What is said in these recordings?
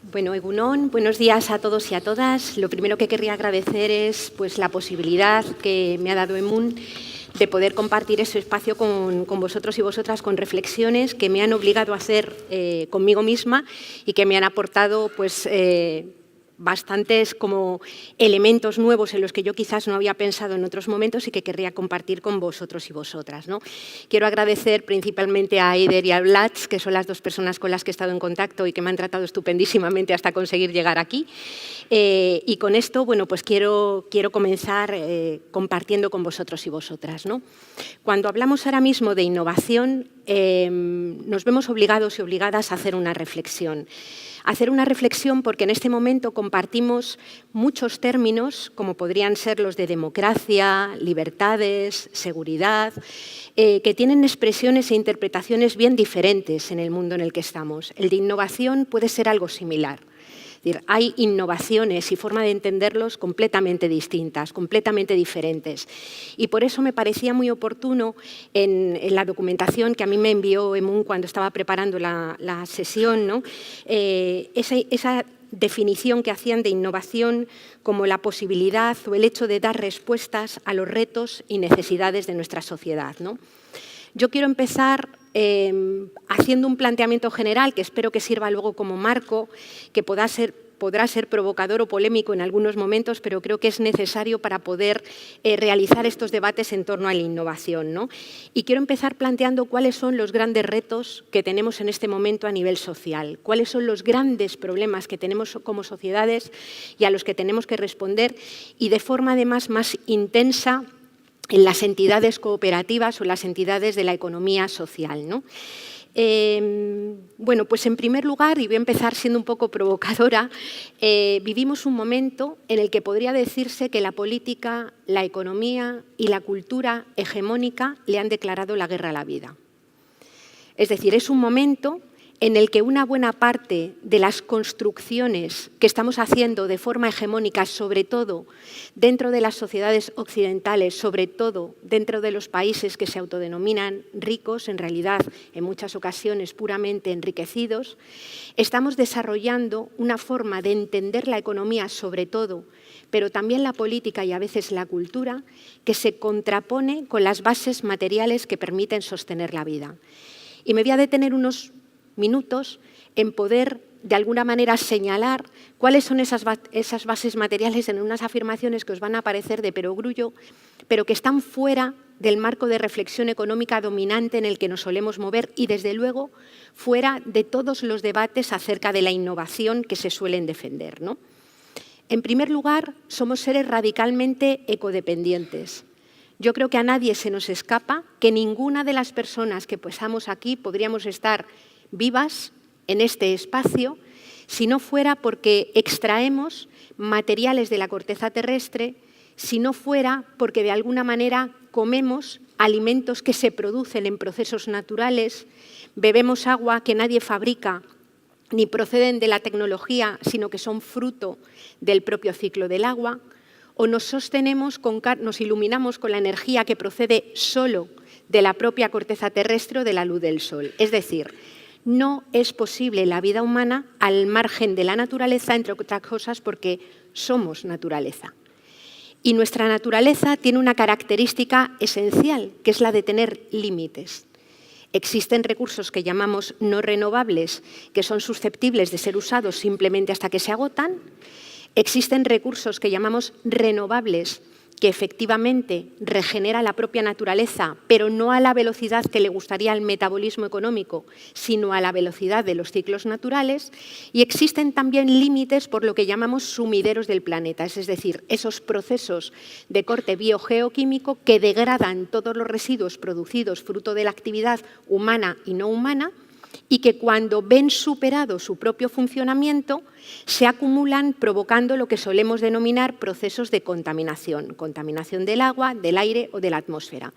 Bueno, Egunon, buenos días a todos y a todas. Lo primero que querría agradecer es la posibilidad que me ha dado Emun de poder compartir este espacio con vosotros y vosotras con reflexiones que me han obligado a hacer conmigo misma y que me han aportado bastantes como elementos nuevos en los que yo quizás no había pensado en otros momentos y que querría compartir con vosotros y vosotras, ¿no? Quiero agradecer principalmente a Eider y a Blatz, que son las dos personas con las que he estado en contacto y que me han tratado estupendísimamente hasta conseguir llegar aquí. Y con esto, bueno, pues quiero comenzar compartiendo con vosotros y vosotras, ¿no? Cuando hablamos ahora mismo de innovación, nos vemos obligados y obligadas a hacer una reflexión. Hacer una reflexión porque en este momento compartimos muchos términos, como podrían ser los de democracia, libertades, seguridad, que tienen expresiones e interpretaciones bien diferentes en el mundo en el que estamos. El de innovación puede ser algo similar. Es decir, hay innovaciones y forma de entenderlos completamente distintas, completamente diferentes. Y por eso me parecía muy oportuno en la documentación que a mí me envió Emun cuando estaba preparando la sesión, ¿no? Esa definición que hacían de innovación como la posibilidad o el hecho de dar respuestas a los retos y necesidades de nuestra sociedad, ¿no? Yo quiero empezar haciendo un planteamiento general que espero que sirva luego como marco, que podrá ser provocador o polémico en algunos momentos, pero creo que es necesario para poder realizar estos debates en torno a la innovación, ¿no? Y quiero empezar planteando cuáles son los grandes retos que tenemos en este momento a nivel social, cuáles son los grandes problemas que tenemos como sociedades y a los que tenemos que responder y de forma además más intensa en las entidades cooperativas o las entidades de la economía social, ¿no? Bueno, pues en primer lugar, y voy a empezar siendo un poco provocadora, vivimos un momento en el que podría decirse que la política, la economía y la cultura hegemónica le han declarado la guerra a la vida. Es decir, es un momento en el que una buena parte de las construcciones que estamos haciendo de forma hegemónica, sobre todo dentro de las sociedades occidentales, sobre todo dentro de los países que se autodenominan ricos, en realidad en muchas ocasiones puramente enriquecidos, estamos desarrollando una forma de entender la economía sobre todo, pero también la política y a veces la cultura, que se contrapone con las bases materiales que permiten sostener la vida. Y me voy a detener unos minutos en poder, de alguna manera, señalar cuáles son esas bases materiales en unas afirmaciones que os van a parecer de perogrullo, pero que están fuera del marco de reflexión económica dominante en el que nos solemos mover y, desde luego, fuera de todos los debates acerca de la innovación que se suelen defender, ¿no? En primer lugar, somos seres radicalmente ecodependientes. Yo creo que a nadie se nos escapa que ninguna de las personas que pasamos aquí podríamos estar vivas en este espacio si no fuera porque extraemos materiales de la corteza terrestre, si no fuera porque de alguna manera comemos alimentos que se producen en procesos naturales, bebemos agua que nadie fabrica ni proceden de la tecnología, sino que son fruto del propio ciclo del agua, o nos iluminamos con la energía que procede solo de la propia corteza terrestre o de la luz del sol. Es decir, no es posible la vida humana al margen de la naturaleza, entre otras cosas porque somos naturaleza. Y nuestra naturaleza tiene una característica esencial, que es la de tener límites. Existen recursos que llamamos no renovables, que son susceptibles de ser usados simplemente hasta que se agotan. Existen recursos que llamamos renovables, que efectivamente regenera la propia naturaleza, pero no a la velocidad que le gustaría al metabolismo económico, sino a la velocidad de los ciclos naturales. Y existen también límites por lo que llamamos sumideros del planeta, es decir, esos procesos de corte biogeoquímico que degradan todos los residuos producidos fruto de la actividad humana y no humana, y que cuando ven superado su propio funcionamiento se acumulan provocando lo que solemos denominar procesos de contaminación, contaminación del agua, del aire o de la atmósfera.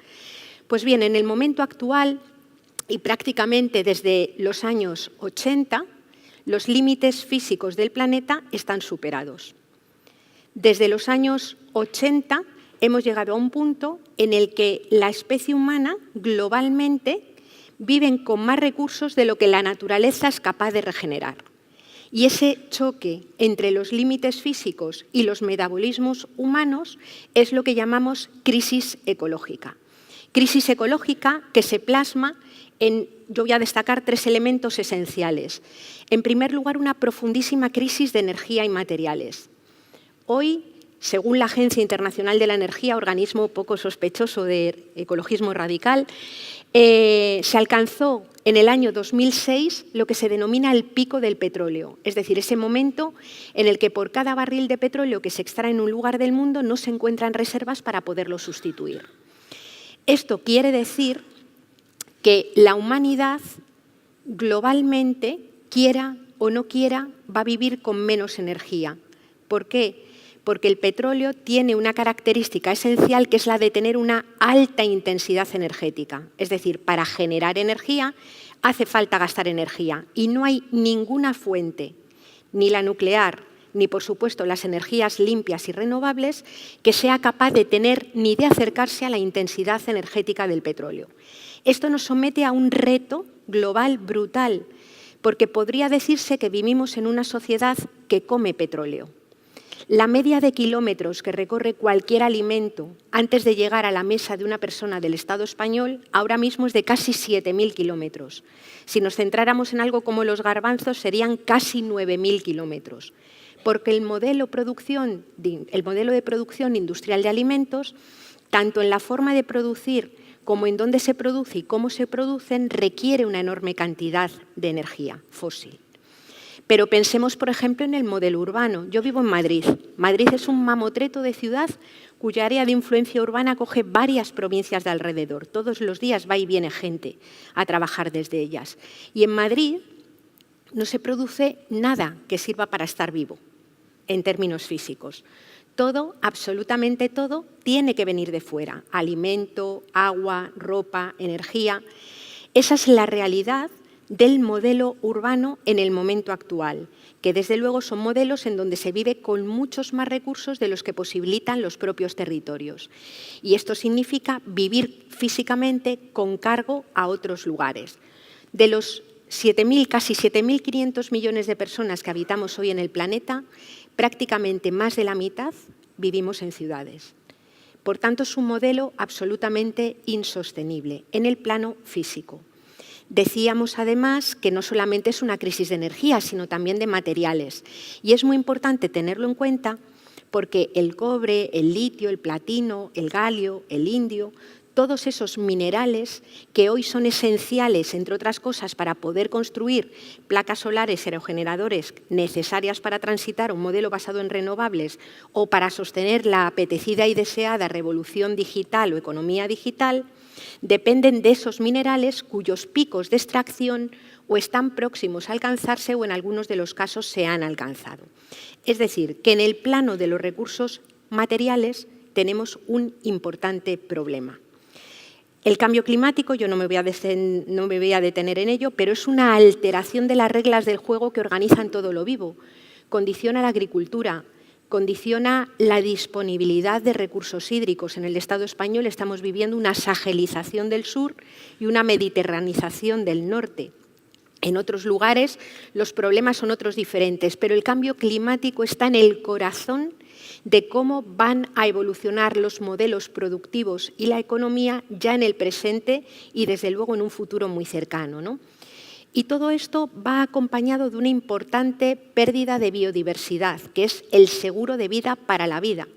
Pues bien, en el momento actual y prácticamente desde los años 80, los límites físicos del planeta están superados. Desde los años 80 hemos llegado a un punto en el que la especie humana globalmente viven con más recursos de lo que la naturaleza es capaz de regenerar. Y ese choque entre los límites físicos y los metabolismos humanos es lo que llamamos crisis ecológica. Crisis ecológica que se plasma en, yo voy a destacar 3 elementos esenciales. En primer lugar, una profundísima crisis de energía y materiales. Hoy, según la Agencia Internacional de la Energía, organismo poco sospechoso de ecologismo radical, se alcanzó en el año 2006 lo que se denomina el pico del petróleo, es decir, ese momento en el que por cada barril de petróleo que se extrae en un lugar del mundo no se encuentran reservas para poderlo sustituir. Esto quiere decir que la humanidad globalmente, quiera o no quiera, va a vivir con menos energía. ¿Por qué? Porque el petróleo tiene una característica esencial que es la de tener una alta intensidad energética. Es decir, para generar energía hace falta gastar energía y no hay ninguna fuente, ni la nuclear, ni por supuesto las energías limpias y renovables, que sea capaz de tener ni de acercarse a la intensidad energética del petróleo. Esto nos somete a un reto global brutal, porque podría decirse que vivimos en una sociedad que come petróleo. La media de kilómetros que recorre cualquier alimento antes de llegar a la mesa de una persona del Estado español ahora mismo es de casi 7.000 kilómetros. Si nos centráramos en algo como los garbanzos serían casi 9.000 kilómetros. Porque el modelo de producción industrial de alimentos, tanto en la forma de producir como en dónde se produce y cómo se producen, requiere una enorme cantidad de energía fósil. Pero pensemos, por ejemplo, en el modelo urbano. Yo vivo en Madrid. Madrid es un mamotreto de ciudad cuya área de influencia urbana coge varias provincias de alrededor. Todos los días va y viene gente a trabajar desde ellas. Y en Madrid no se produce nada que sirva para estar vivo, en términos físicos. Todo, absolutamente todo, tiene que venir de fuera. Alimento, agua, ropa, energía. Esa es la realidad del modelo urbano en el momento actual, que desde luego son modelos en donde se vive con muchos más recursos de los que posibilitan los propios territorios. Y esto significa vivir físicamente con cargo a otros lugares. De los casi 7.500 millones de personas que habitamos hoy en el planeta, prácticamente más de la mitad vivimos en ciudades. Por tanto, es un modelo absolutamente insostenible en el plano físico. Decíamos, además, que no solamente es una crisis de energía, sino también de materiales. Y es muy importante tenerlo en cuenta porque el cobre, el litio, el platino, el galio, el indio, todos esos minerales que hoy son esenciales, entre otras cosas, para poder construir placas solares aerogeneradores necesarias para transitar un modelo basado en renovables o para sostener la apetecida y deseada revolución digital o economía digital, dependen de esos minerales cuyos picos de extracción o están próximos a alcanzarse o en algunos de los casos se han alcanzado. Es decir, que en el plano de los recursos materiales tenemos un importante problema. El cambio climático, yo no me voy a detener en ello, pero es una alteración de las reglas del juego que organizan todo lo vivo. Condiciona la agricultura, condiciona la disponibilidad de recursos hídricos. En el Estado español estamos viviendo una sahelización del sur y una mediterranización del norte. En otros lugares los problemas son otros diferentes, pero el cambio climático está en el corazón de cómo van a evolucionar los modelos productivos y la economía ya en el presente y desde luego en un futuro muy cercano, ¿no? Y todo esto va acompañado de una importante pérdida de biodiversidad, que es el seguro de vida para la vida.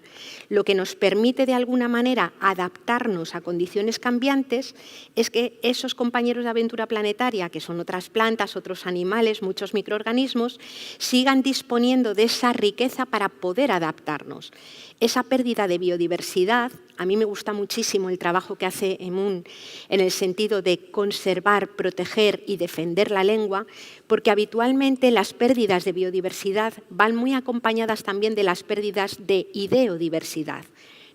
Lo que nos permite de alguna manera adaptarnos a condiciones cambiantes es que esos compañeros de aventura planetaria, que son otras plantas, otros animales, muchos microorganismos, sigan disponiendo de esa riqueza para poder adaptarnos. Esa pérdida de biodiversidad, a mí me gusta muchísimo el trabajo que hace Emun en el sentido de conservar, proteger y defender la lengua, porque habitualmente las pérdidas de biodiversidad van muy acompañadas también de las pérdidas de ideodiversidad.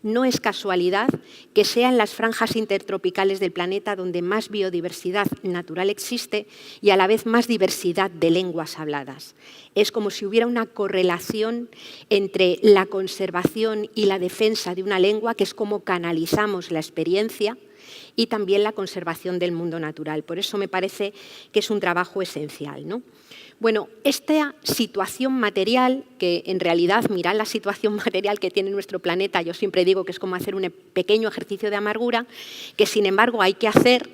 No es casualidad que sean las franjas intertropicales del planeta donde más biodiversidad natural existe y a la vez más diversidad de lenguas habladas. Es como si hubiera una correlación entre la conservación y la defensa de una lengua, que es como canalizamos la experiencia, y también la conservación del mundo natural. Por eso me parece que es un trabajo esencial, ¿no? Bueno, esta situación material, que en realidad, mirad la situación material que tiene nuestro planeta, yo siempre digo que es como hacer un pequeño ejercicio de amargura, que sin embargo hay que hacer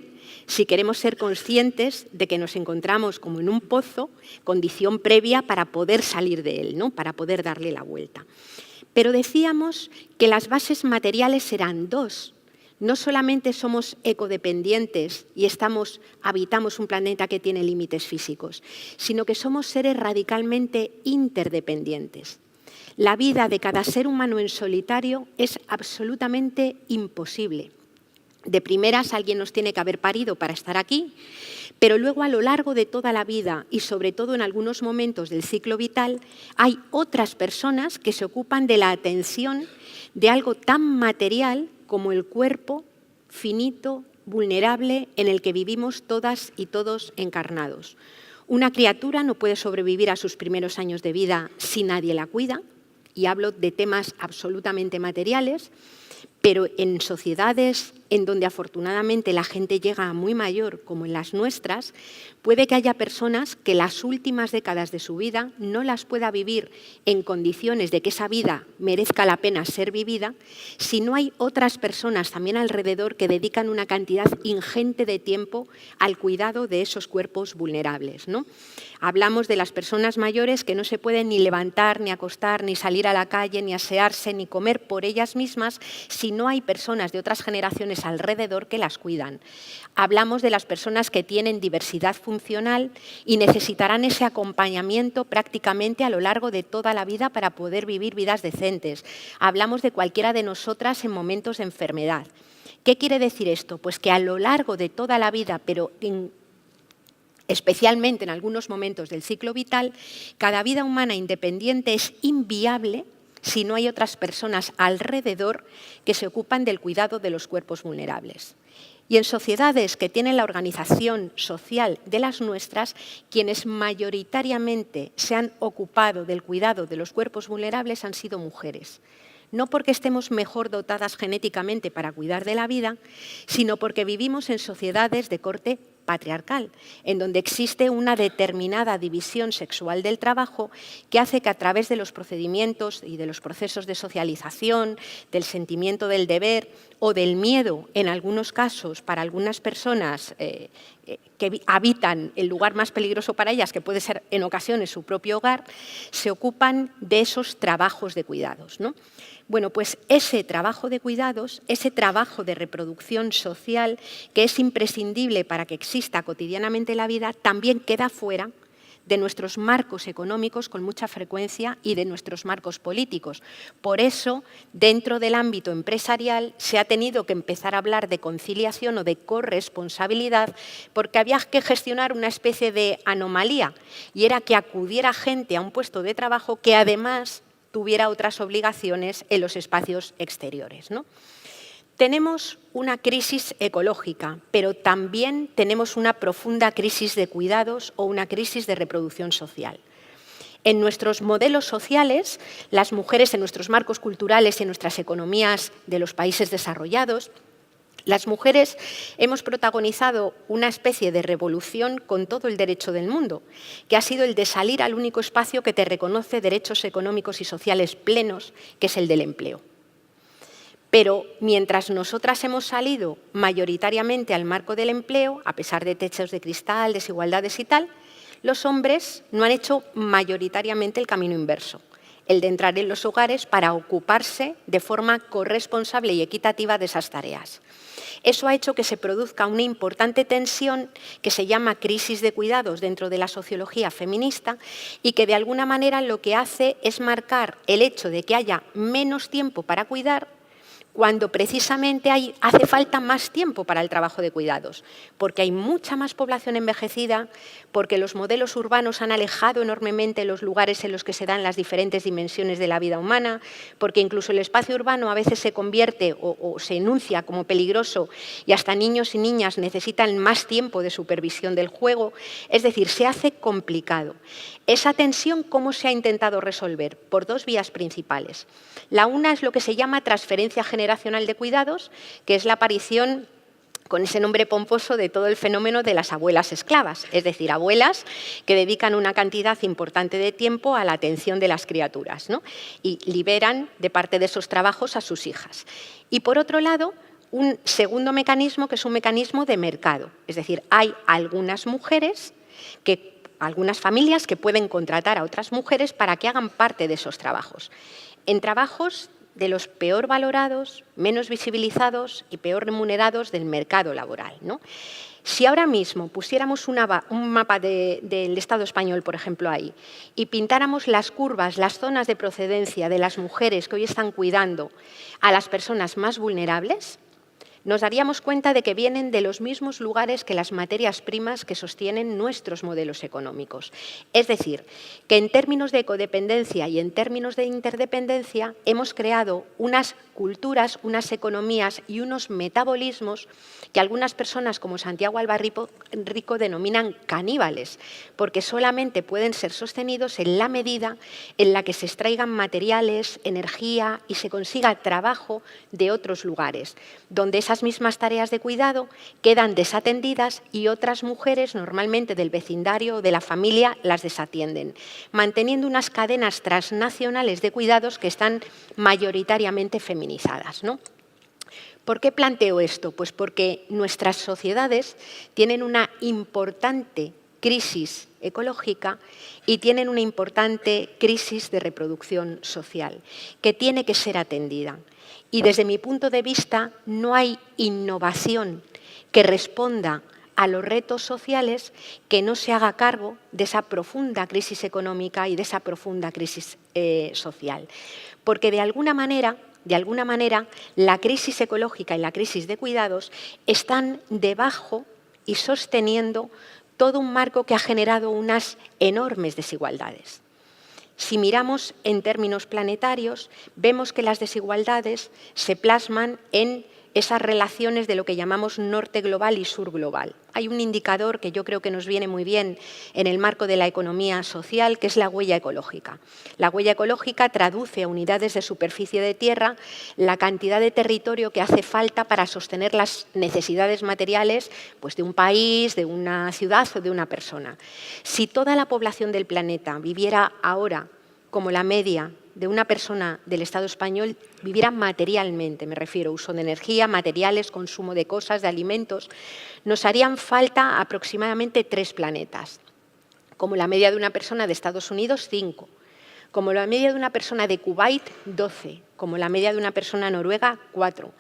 si queremos ser conscientes de que nos encontramos como en un pozo, condición previa para poder salir de él, ¿no? Para poder darle la vuelta. Pero decíamos que las bases materiales eran dos. No solamente somos ecodependientes y habitamos un planeta que tiene límites físicos, sino que somos seres radicalmente interdependientes. La vida de cada ser humano en solitario es absolutamente imposible. De primeras, alguien nos tiene que haber parido para estar aquí, pero luego a lo largo de toda la vida y sobre todo en algunos momentos del ciclo vital, hay otras personas que se ocupan de la atención de algo tan material como el cuerpo finito, vulnerable, en el que vivimos todas y todos encarnados. Una criatura no puede sobrevivir a sus primeros años de vida si nadie la cuida, y hablo de temas absolutamente materiales, pero en sociedades en donde afortunadamente la gente llega a muy mayor, como en las nuestras, puede que haya personas que las últimas décadas de su vida no las pueda vivir en condiciones de que esa vida merezca la pena ser vivida, si no hay otras personas también alrededor que dedican una cantidad ingente de tiempo al cuidado de esos cuerpos vulnerables, ¿no? Hablamos de las personas mayores que no se pueden ni levantar, ni acostar, ni salir a la calle, ni asearse, ni comer por ellas mismas si no hay personas de otras generaciones alrededor que las cuidan. Hablamos de las personas que tienen diversidad funcional y necesitarán ese acompañamiento prácticamente a lo largo de toda la vida para poder vivir vidas decentes. Hablamos de cualquiera de nosotras en momentos de enfermedad. ¿Qué quiere decir esto? Pues que a lo largo de toda la vida, pero especialmente en algunos momentos del ciclo vital, cada vida humana independiente es inviable si no hay otras personas alrededor que se ocupan del cuidado de los cuerpos vulnerables. Y en sociedades que tienen la organización social de las nuestras, quienes mayoritariamente se han ocupado del cuidado de los cuerpos vulnerables han sido mujeres. No porque estemos mejor dotadas genéticamente para cuidar de la vida, sino porque vivimos en sociedades de corte patriarcal, en donde existe una determinada división sexual del trabajo que hace que a través de los procedimientos y de los procesos de socialización, del sentimiento del deber o del miedo, en algunos casos, para algunas personas que habitan el lugar más peligroso para ellas, que puede ser en ocasiones su propio hogar, se ocupan de esos trabajos de cuidados, ¿no? Bueno, pues ese trabajo de cuidados, ese trabajo de reproducción social que es imprescindible para que exista cotidianamente la vida, también queda fuera de nuestros marcos económicos con mucha frecuencia y de nuestros marcos políticos. Por eso, dentro del ámbito empresarial, se ha tenido que empezar a hablar de conciliación o de corresponsabilidad porque había que gestionar una especie de anomalía y era que acudiera gente a un puesto de trabajo que además tuviera otras obligaciones en los espacios exteriores, ¿no? Tenemos una crisis ecológica, pero también tenemos una profunda crisis de cuidados o una crisis de reproducción social. En nuestros modelos sociales, las mujeres en nuestros marcos culturales y en nuestras economías de los países desarrollados, las mujeres hemos protagonizado una especie de revolución con todo el derecho del mundo, que ha sido el de salir al único espacio que te reconoce derechos económicos y sociales plenos, que es el del empleo. Pero mientras nosotras hemos salido mayoritariamente al marco del empleo, a pesar de techos de cristal, desigualdades y tal, los hombres no han hecho mayoritariamente el camino inverso, el de entrar en los hogares para ocuparse de forma corresponsable y equitativa de esas tareas. Eso ha hecho que se produzca una importante tensión que se llama crisis de cuidados dentro de la sociología feminista y que de alguna manera lo que hace es marcar el hecho de que haya menos tiempo para cuidar cuando precisamente hace falta más tiempo para el trabajo de cuidados, porque hay mucha más población envejecida, porque los modelos urbanos han alejado enormemente los lugares en los que se dan las diferentes dimensiones de la vida humana, porque incluso el espacio urbano a veces se convierte o se enuncia como peligroso y hasta niños y niñas necesitan más tiempo de supervisión del juego, es decir, se hace complicado. Esa tensión, ¿cómo se ha intentado resolver? Por dos vías principales. La una es lo que se llama transferencia generacional de cuidados, que es la aparición con ese nombre pomposo de todo el fenómeno de las abuelas esclavas, es decir, abuelas que dedican una cantidad importante de tiempo a la atención de las criaturas, ¿no? Y liberan de parte de esos trabajos a sus hijas. Y por otro lado, un segundo mecanismo que es un mecanismo de mercado, es decir, hay algunas mujeres algunas familias que pueden contratar a otras mujeres para que hagan parte de esos trabajos. En trabajos de los peor valorados, menos visibilizados y peor remunerados del mercado laboral, ¿no? Si ahora mismo pusiéramos un mapa del Estado español, por ejemplo, ahí, y pintáramos las curvas, las zonas de procedencia de las mujeres que hoy están cuidando a las personas más vulnerables, nos daríamos cuenta de que vienen de los mismos lugares que las materias primas que sostienen nuestros modelos económicos. Es decir, que en términos de codependencia y en términos de interdependencia hemos creado unas culturas, unas economías y unos metabolismos que algunas personas como Santiago Albarrico denominan caníbales, porque solamente pueden ser sostenidos en la medida en la que se extraigan materiales, energía y se consiga trabajo de otros lugares, donde esas mismas tareas de cuidado quedan desatendidas y otras mujeres, normalmente del vecindario o de la familia, las desatienden, manteniendo unas cadenas transnacionales de cuidados que están mayoritariamente feminizadas, ¿no? ¿Por qué planteo esto? Pues porque nuestras sociedades tienen una importante crisis ecológica y tienen una importante crisis de reproducción social que tiene que ser atendida. Y desde mi punto de vista no hay innovación que responda a los retos sociales que no se haga cargo de esa profunda crisis económica y de esa profunda crisis social. Porque de alguna manera, la crisis ecológica y la crisis de cuidados están debajo y sosteniendo todo un marco que ha generado unas enormes desigualdades. Si miramos en términos planetarios, vemos que las desigualdades se plasman en esas relaciones de lo que llamamos norte global y sur global. Hay un indicador que yo creo que nos viene muy bien en el marco de la economía social, que es la huella ecológica. La huella ecológica traduce a unidades de superficie de tierra la cantidad de territorio que hace falta para sostener las necesidades materiales, pues, de un país, de una ciudad o de una persona. Si toda la población del planeta viviera ahora como la media de una persona del Estado español, viviera materialmente, me refiero a uso de energía, materiales, consumo de cosas, de alimentos, nos harían falta aproximadamente 3 planetas. Como la media de una persona de Estados Unidos, 5. Como la media de una persona de Kuwait, 12. Como la media de una persona noruega, 4.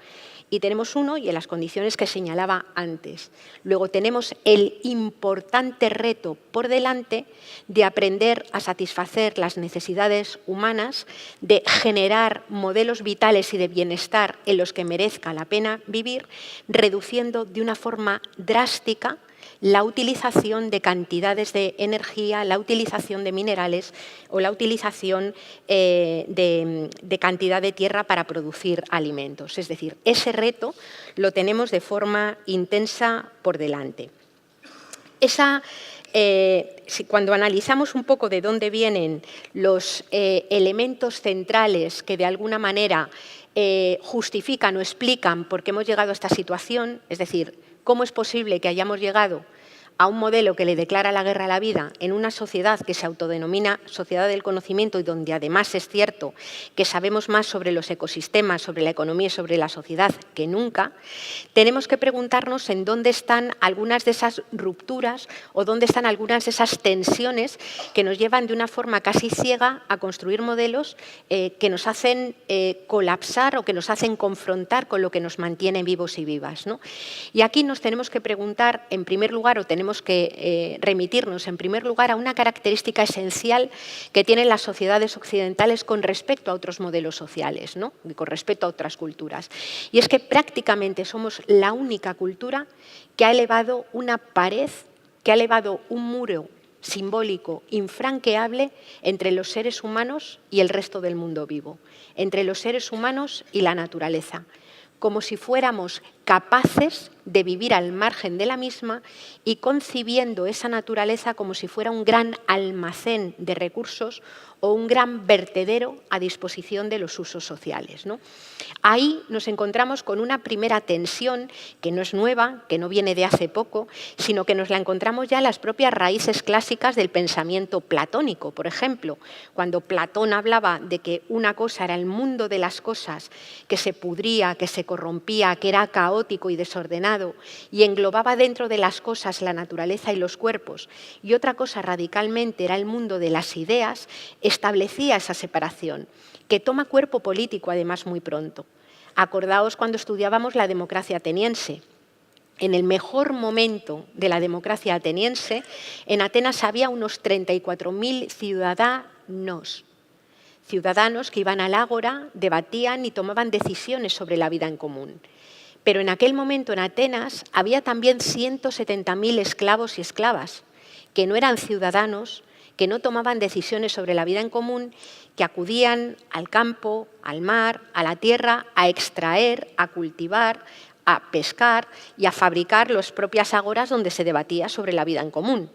Y tenemos uno y en las condiciones que señalaba antes. Luego tenemos el importante reto por delante de aprender a satisfacer las necesidades humanas, de generar modelos vitales y de bienestar en los que merezca la pena vivir, reduciendo de una forma drástica la utilización de cantidades de energía, la utilización de minerales o la utilización de cantidad de tierra para producir alimentos. Es decir, ese reto lo tenemos de forma intensa por delante. Cuando analizamos un poco de dónde vienen los elementos centrales que de alguna manera justifican o explican por qué hemos llegado a esta situación, es decir, ¿cómo es posible que hayamos llegado a un modelo que le declara la guerra a la vida en una sociedad que se autodenomina sociedad del conocimiento y donde además es cierto que sabemos más sobre los ecosistemas, sobre la economía y sobre la sociedad que nunca? Tenemos que preguntarnos en dónde están algunas de esas rupturas o dónde están algunas de esas tensiones que nos llevan de una forma casi ciega a construir modelos que nos hacen colapsar o que nos hacen confrontar con lo que nos mantiene vivos y vivas, ¿no? Y aquí nos tenemos que preguntar, en primer lugar, o tenemos que remitirnos en primer lugar a una característica esencial que tienen las sociedades occidentales con respecto a otros modelos sociales, ¿no? Y con respecto a otras culturas. Y es que prácticamente somos la única cultura que ha elevado una pared, que ha elevado un muro simbólico infranqueable entre los seres humanos y el resto del mundo vivo, entre los seres humanos y la naturaleza, como si fuéramos capaces de vivir al margen de la misma y concibiendo esa naturaleza como si fuera un gran almacén de recursos o un gran vertedero a disposición de los usos sociales, ¿no? Ahí nos encontramos con una primera tensión que no es nueva, que no viene de hace poco, sino que nos la encontramos ya en las propias raíces clásicas del pensamiento platónico. Por ejemplo, cuando Platón hablaba de que una cosa era el mundo de las cosas, que se pudría, que se corrompía, que era caótico y desordenado, y englobaba dentro de las cosas la naturaleza y los cuerpos, y otra cosa radicalmente era el mundo de las ideas, establecía esa separación, que toma cuerpo político además muy pronto. Acordaos cuando estudiábamos la democracia ateniense. En el mejor momento de la democracia ateniense, en Atenas había unos 34.000 ciudadanos que iban al ágora, debatían y tomaban decisiones sobre la vida en común. Pero en aquel momento en Atenas había también 170.000 esclavos y esclavas, que no eran ciudadanos, que no tomaban decisiones sobre la vida en común, que acudían al campo, al mar, a la tierra, a extraer, a cultivar, a pescar y a fabricar las propias ágoras donde se debatía sobre la vida en común.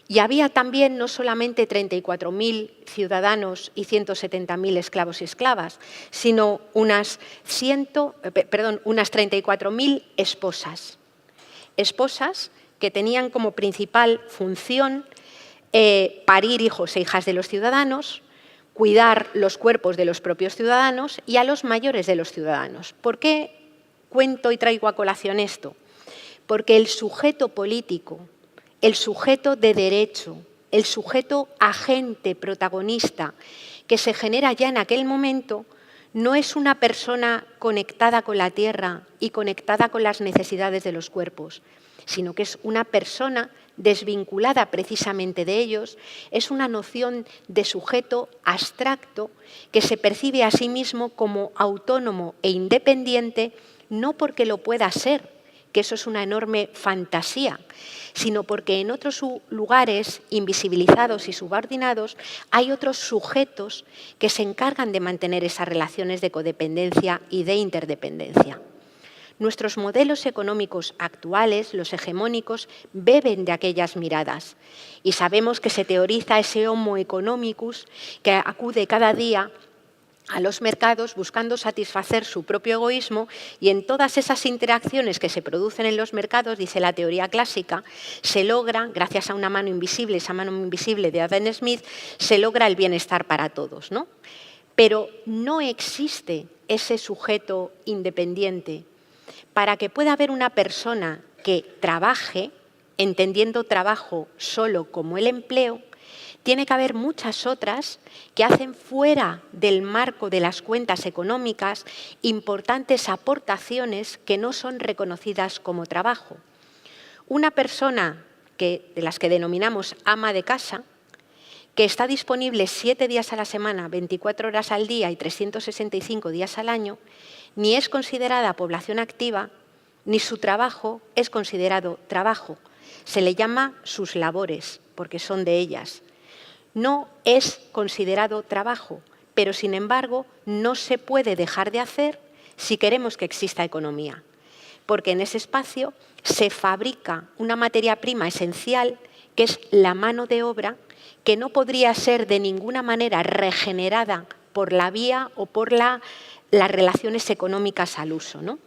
Y había también no solamente 34.000 ciudadanos y 170.000 esclavos y esclavas, sino unas 34.000 esposas. Esposas que tenían como principal función parir hijos e hijas de los ciudadanos, cuidar los cuerpos de los propios ciudadanos y a los mayores de los ciudadanos. ¿Por qué cuento y traigo a colación esto? Porque el sujeto político, el sujeto de derecho, el sujeto agente, protagonista, que se genera ya en aquel momento, no es una persona conectada con la tierra y conectada con las necesidades de los cuerpos, sino que es una persona desvinculada precisamente de ellos, es una noción de sujeto abstracto que se percibe a sí mismo como autónomo e independiente, no porque lo pueda ser, que eso es una enorme fantasía, sino porque en otros lugares invisibilizados y subordinados hay otros sujetos que se encargan de mantener esas relaciones de codependencia y de interdependencia. Nuestros modelos económicos actuales, los hegemónicos, beben de aquellas miradas y sabemos que se teoriza ese homo economicus que acude cada día a los mercados buscando satisfacer su propio egoísmo y en todas esas interacciones que se producen en los mercados, dice la teoría clásica, se logra, gracias a una mano invisible, esa mano invisible de Adam Smith, se logra el bienestar para todos, ¿no? Pero no existe ese sujeto independiente. Para que pueda haber una persona que trabaje, entendiendo trabajo solo como el empleo, tiene que haber muchas otras que hacen fuera del marco de las cuentas económicas importantes aportaciones que no son reconocidas como trabajo. Una persona de las que denominamos ama de casa, que está disponible 7 días a la semana, 24 horas al día y 365 días al año, ni es considerada población activa, ni su trabajo es considerado trabajo. Se le llama sus labores, porque son de ellas. No es considerado trabajo, pero sin embargo no se puede dejar de hacer si queremos que exista economía, porque en ese espacio se fabrica una materia prima esencial que es la mano de obra, que no podría ser de ninguna manera regenerada por la vía o por las relaciones económicas al uso, ¿no?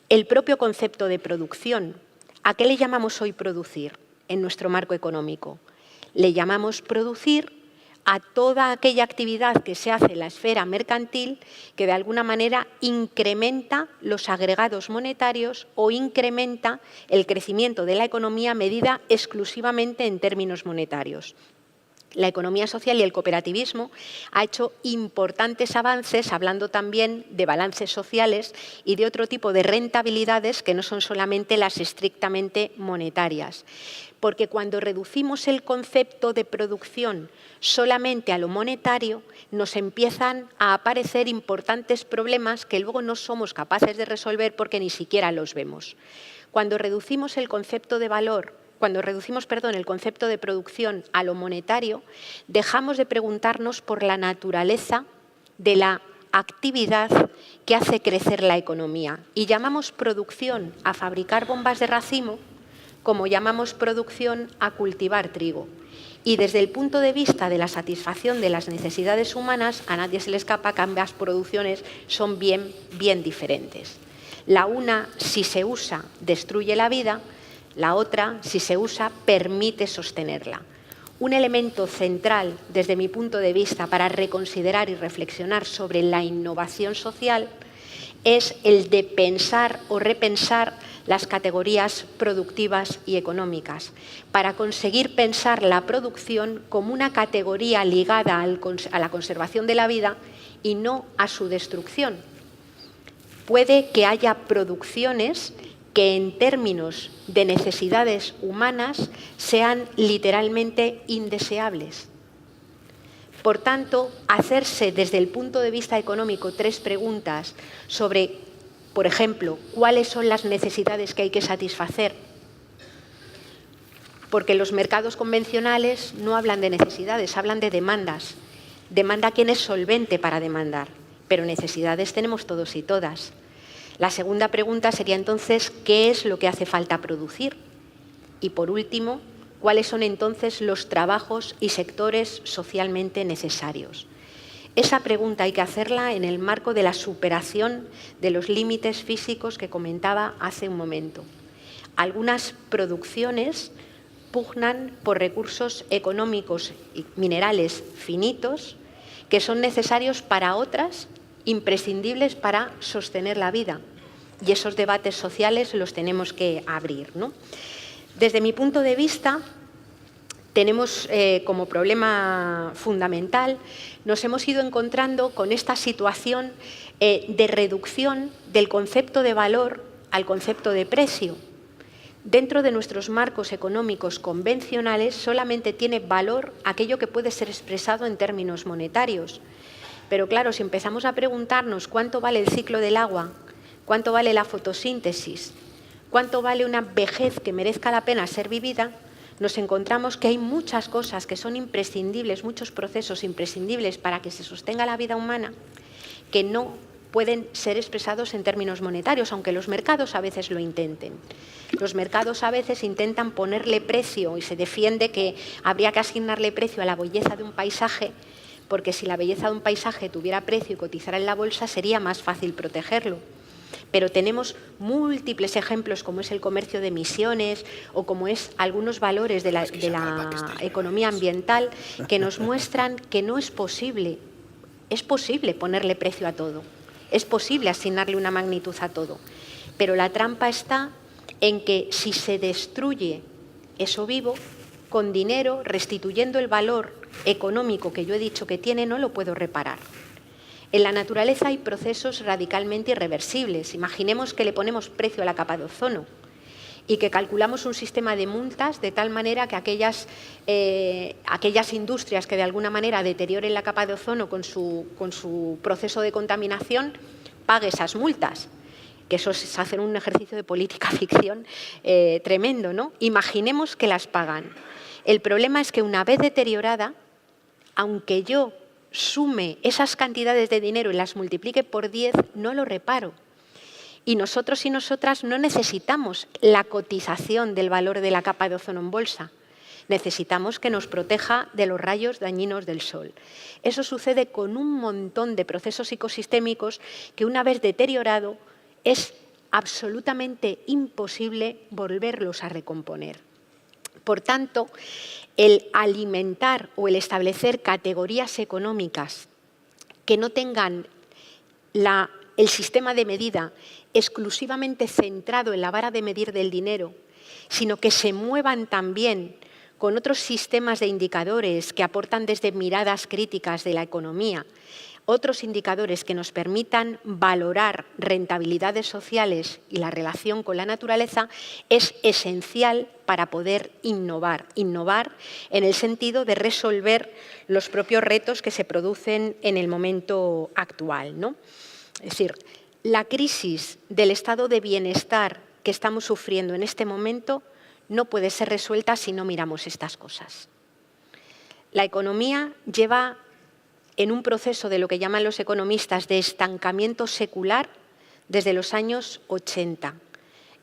El propio concepto de producción, ¿a qué le llamamos hoy producir en nuestro marco económico? Le llamamos producir a toda aquella actividad que se hace en la esfera mercantil que de alguna manera incrementa los agregados monetarios o incrementa el crecimiento de la economía medida exclusivamente en términos monetarios. La economía social y el cooperativismo ha hecho importantes avances hablando también de balances sociales y de otro tipo de rentabilidades que no son solamente las estrictamente monetarias. Porque cuando reducimos el concepto de producción solamente a lo monetario, nos empiezan a aparecer importantes problemas que luego no somos capaces de resolver porque ni siquiera los vemos. Cuando reducimos el concepto de valor, el concepto de producción a lo monetario, dejamos de preguntarnos por la naturaleza de la actividad que hace crecer la economía. Y llamamos producción a fabricar bombas de racimo como llamamos producción a cultivar trigo. Y desde el punto de vista de la satisfacción de las necesidades humanas, a nadie se le escapa que ambas producciones son bien diferentes. La una, si se usa, destruye la vida; la otra, si se usa, permite sostenerla. Un elemento central, desde mi punto de vista, para reconsiderar y reflexionar sobre la innovación social es el de pensar o repensar las categorías productivas y económicas, para conseguir pensar la producción como una categoría ligada a la conservación de la vida y no a su destrucción. Puede que haya producciones que en términos de necesidades humanas sean literalmente indeseables. Por tanto, hacerse desde el punto de vista económico 3 preguntas sobre, por ejemplo, cuáles son las necesidades que hay que satisfacer. Porque los mercados convencionales no hablan de necesidades, hablan de demandas. Demanda quien es solvente para demandar, pero necesidades tenemos todos y todas. La segunda pregunta sería entonces, ¿qué es lo que hace falta producir? Y por último, ¿cuáles son entonces los trabajos y sectores socialmente necesarios? Esa pregunta hay que hacerla en el marco de la superación de los límites físicos que comentaba hace un momento. Algunas producciones pugnan por recursos económicos y minerales finitos que son necesarios para otras, imprescindibles para sostener la vida. Y esos debates sociales los tenemos que abrir, ¿no? Desde mi punto de vista, tenemos como problema fundamental, nos hemos ido encontrando con esta situación de reducción del concepto de valor al concepto de precio. Dentro de nuestros marcos económicos convencionales solamente tiene valor aquello que puede ser expresado en términos monetarios. Pero claro, si empezamos a preguntarnos cuánto vale el ciclo del agua, cuánto vale la fotosíntesis, cuánto vale una vejez que merezca la pena ser vivida, nos encontramos que hay muchas cosas que son imprescindibles, muchos procesos imprescindibles para que se sostenga la vida humana, que no pueden ser expresados en términos monetarios, aunque los mercados a veces lo intenten. Los mercados a veces intentan ponerle precio y se defiende que habría que asignarle precio a la belleza de un paisaje, porque si la belleza de un paisaje tuviera precio y cotizara en la bolsa, sería más fácil protegerlo. Pero tenemos múltiples ejemplos, como es el comercio de emisiones o como es algunos valores de la economía ambiental, que nos muestran que no es posible. Es posible ponerle precio a todo, es posible asignarle una magnitud a todo, pero la trampa está en que si se destruye eso vivo, con dinero, restituyendo el valor económico que yo he dicho que tiene, no lo puedo reparar. En la naturaleza hay procesos radicalmente irreversibles. Imaginemos que le ponemos precio a la capa de ozono y que calculamos un sistema de multas de tal manera que aquellas industrias que de alguna manera deterioren la capa de ozono con su proceso de contaminación pague esas multas. Que eso es hacer un ejercicio de política ficción tremendo, ¿no? Imaginemos que las pagan. El problema es que una vez deteriorada, aunque yo sume esas cantidades de dinero y las multiplique por 10, no lo reparo. Y nosotros y nosotras no necesitamos la cotización del valor de la capa de ozono en bolsa. Necesitamos que nos proteja de los rayos dañinos del sol. Eso sucede con un montón de procesos ecosistémicos que una vez deteriorado es absolutamente imposible volverlos a recomponer. Por tanto, el alimentar o el establecer categorías económicas que no tengan el sistema de medida exclusivamente centrado en la vara de medir del dinero, sino que se muevan también con otros sistemas de indicadores que aportan desde miradas críticas de la economía, otros indicadores que nos permitan valorar rentabilidades sociales y la relación con la naturaleza, es esencial para poder innovar. Innovar en el sentido de resolver los propios retos que se producen en el momento actual, ¿no? Es decir, la crisis del estado de bienestar que estamos sufriendo en este momento no puede ser resuelta si no miramos estas cosas. La economía lleva en un proceso de lo que llaman los economistas de estancamiento secular desde los años 80.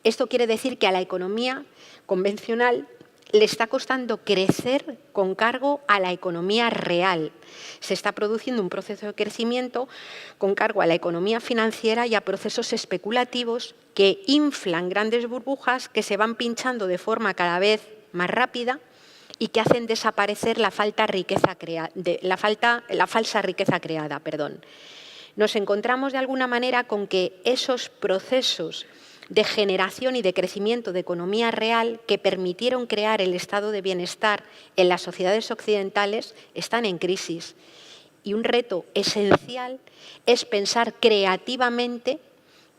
Esto quiere decir que a la economía convencional le está costando crecer con cargo a la economía real. Se está produciendo un proceso de crecimiento con cargo a la economía financiera y a procesos especulativos que inflan grandes burbujas que se van pinchando de forma cada vez más rápida y que hacen desaparecer la falsa riqueza creada. Nos encontramos de alguna manera con que esos procesos de generación y de crecimiento de economía real que permitieron crear el estado de bienestar en las sociedades occidentales están en crisis. Y un reto esencial es pensar creativamente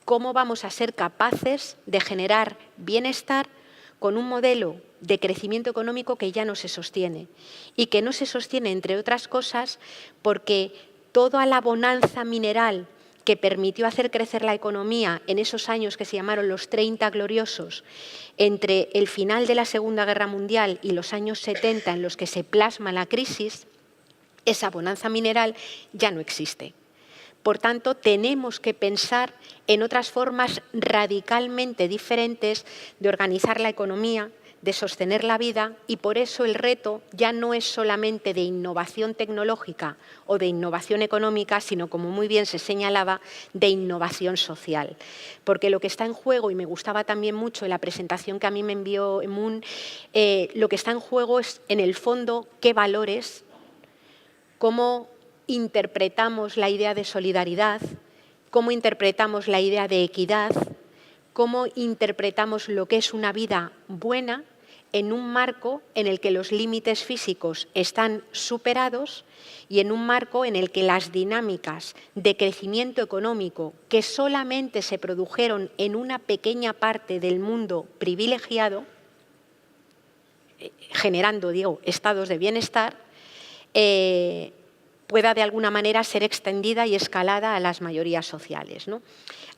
cómo vamos a ser capaces de generar bienestar con un modelo de crecimiento económico que ya no se sostiene. Y que no se sostiene, entre otras cosas, porque toda la bonanza mineral que permitió hacer crecer la economía en esos años que se llamaron los 30 gloriosos, entre el final de la Segunda Guerra Mundial y los años 70 en los que se plasma la crisis, esa bonanza mineral ya no existe. Por tanto, tenemos que pensar en otras formas radicalmente diferentes de organizar la economía, de sostener la vida, y por eso el reto ya no es solamente de innovación tecnológica o de innovación económica, sino, como muy bien se señalaba, de innovación social. Porque lo que está en juego, y me gustaba también mucho en la presentación que a mí me envió Emun, lo que está en juego es, en el fondo, qué valores, cómo interpretamos la idea de solidaridad, cómo interpretamos la idea de equidad, cómo interpretamos lo que es una vida buena en un marco en el que los límites físicos están superados y en un marco en el que las dinámicas de crecimiento económico que solamente se produjeron en una pequeña parte del mundo privilegiado, generando, estados de bienestar, pueda de alguna manera ser extendida y escalada a las mayorías sociales, ¿no?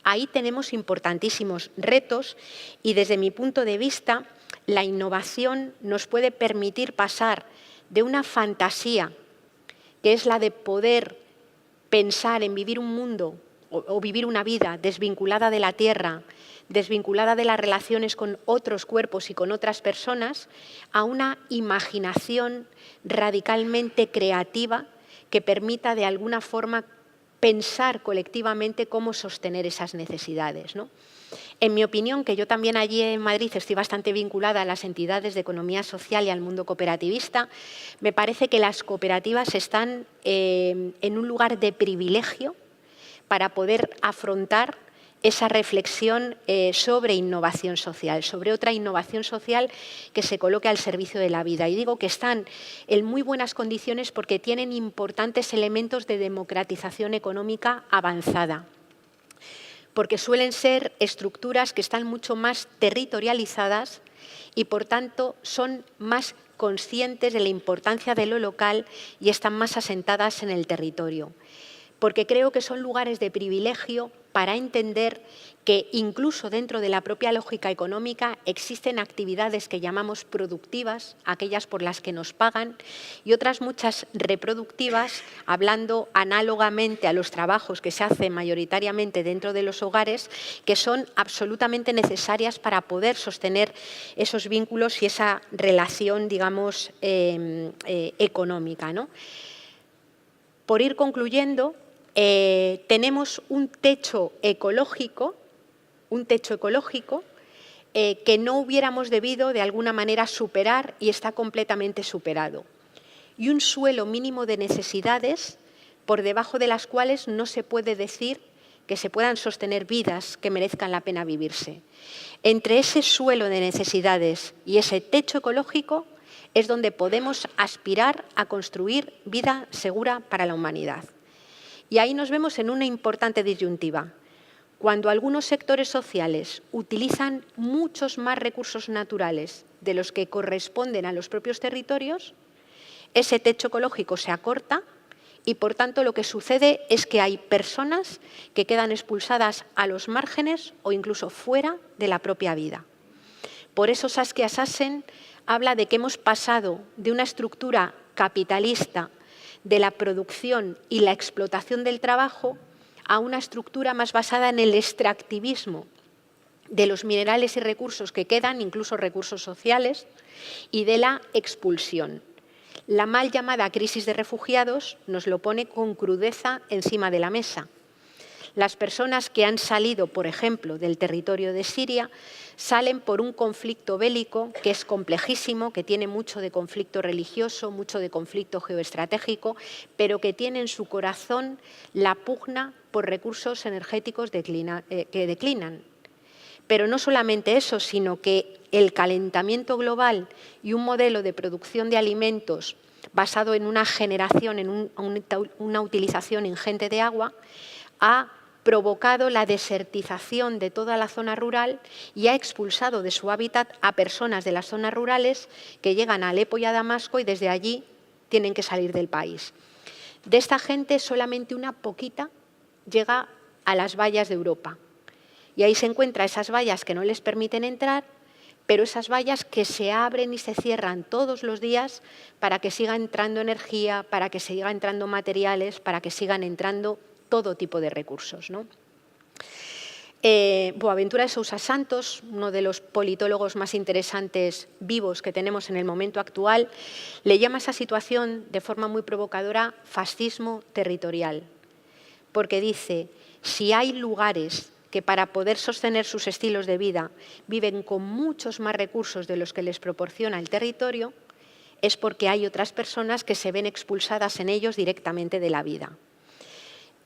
Ahí tenemos importantísimos retos y, desde mi punto de vista, la innovación nos puede permitir pasar de una fantasía, que es la de poder pensar en vivir un mundo o vivir una vida desvinculada de la tierra, desvinculada de las relaciones con otros cuerpos y con otras personas, a una imaginación radicalmente creativa que permita de alguna forma pensar colectivamente cómo sostener esas necesidades, ¿no? En mi opinión, que yo también allí en Madrid estoy bastante vinculada a las entidades de economía social y al mundo cooperativista, me parece que las cooperativas están en un lugar de privilegio para poder afrontar esa reflexión sobre innovación social, sobre otra innovación social que se coloque al servicio de la vida. Y digo que están en muy buenas condiciones porque tienen importantes elementos de democratización económica avanzada, porque suelen ser estructuras que están mucho más territorializadas y, por tanto, son más conscientes de la importancia de lo local y están más asentadas en el territorio. Porque creo que son lugares de privilegio para entender que incluso dentro de la propia lógica económica existen actividades que llamamos productivas, aquellas por las que nos pagan, y otras muchas reproductivas, hablando análogamente a los trabajos que se hacen mayoritariamente dentro de los hogares, que son absolutamente necesarias para poder sostener esos vínculos y esa relación, digamos, económica, ¿no? Por ir concluyendo, tenemos un techo ecológico que no hubiéramos debido de alguna manera superar y está completamente superado. Y un suelo mínimo de necesidades por debajo de las cuales no se puede decir que se puedan sostener vidas que merezcan la pena vivirse. Entre ese suelo de necesidades y ese techo ecológico es donde podemos aspirar a construir vida segura para la humanidad. Y ahí nos vemos en una importante disyuntiva. Cuando algunos sectores sociales utilizan muchos más recursos naturales de los que corresponden a los propios territorios, ese techo ecológico se acorta y, por tanto, lo que sucede es que hay personas que quedan expulsadas a los márgenes o incluso fuera de la propia vida. Por eso Saskia Sassen habla de que hemos pasado de una estructura capitalista de la producción y la explotación del trabajo a una estructura más basada en el extractivismo de los minerales y recursos que quedan, incluso recursos sociales, y de la expulsión. La mal llamada crisis de refugiados nos lo pone con crudeza encima de la mesa. Las personas que han salido, por ejemplo, del territorio de Siria, salen por un conflicto bélico que es complejísimo, que tiene mucho de conflicto religioso, mucho de conflicto geoestratégico, pero que tiene en su corazón la pugna por recursos energéticos que declinan. Pero no solamente eso, sino que el calentamiento global y un modelo de producción de alimentos basado en una generación, en una utilización ingente de agua, ha provocado la desertización de toda la zona rural y ha expulsado de su hábitat a personas de las zonas rurales que llegan a Alepo y a Damasco y desde allí tienen que salir del país. De esta gente solamente una poquita llega a las vallas de Europa. Y ahí se encuentra esas vallas que no les permiten entrar, pero esas vallas que se abren y se cierran todos los días para que siga entrando energía, para que siga entrando materiales, para que sigan entrando todo tipo de recursos, ¿no? Boaventura de Sousa Santos, uno de los politólogos más interesantes vivos que tenemos en el momento actual, le llama a esa situación de forma muy provocadora fascismo territorial, porque dice, si hay lugares que para poder sostener sus estilos de vida viven con muchos más recursos de los que les proporciona el territorio, es porque hay otras personas que se ven expulsadas en ellos directamente de la vida.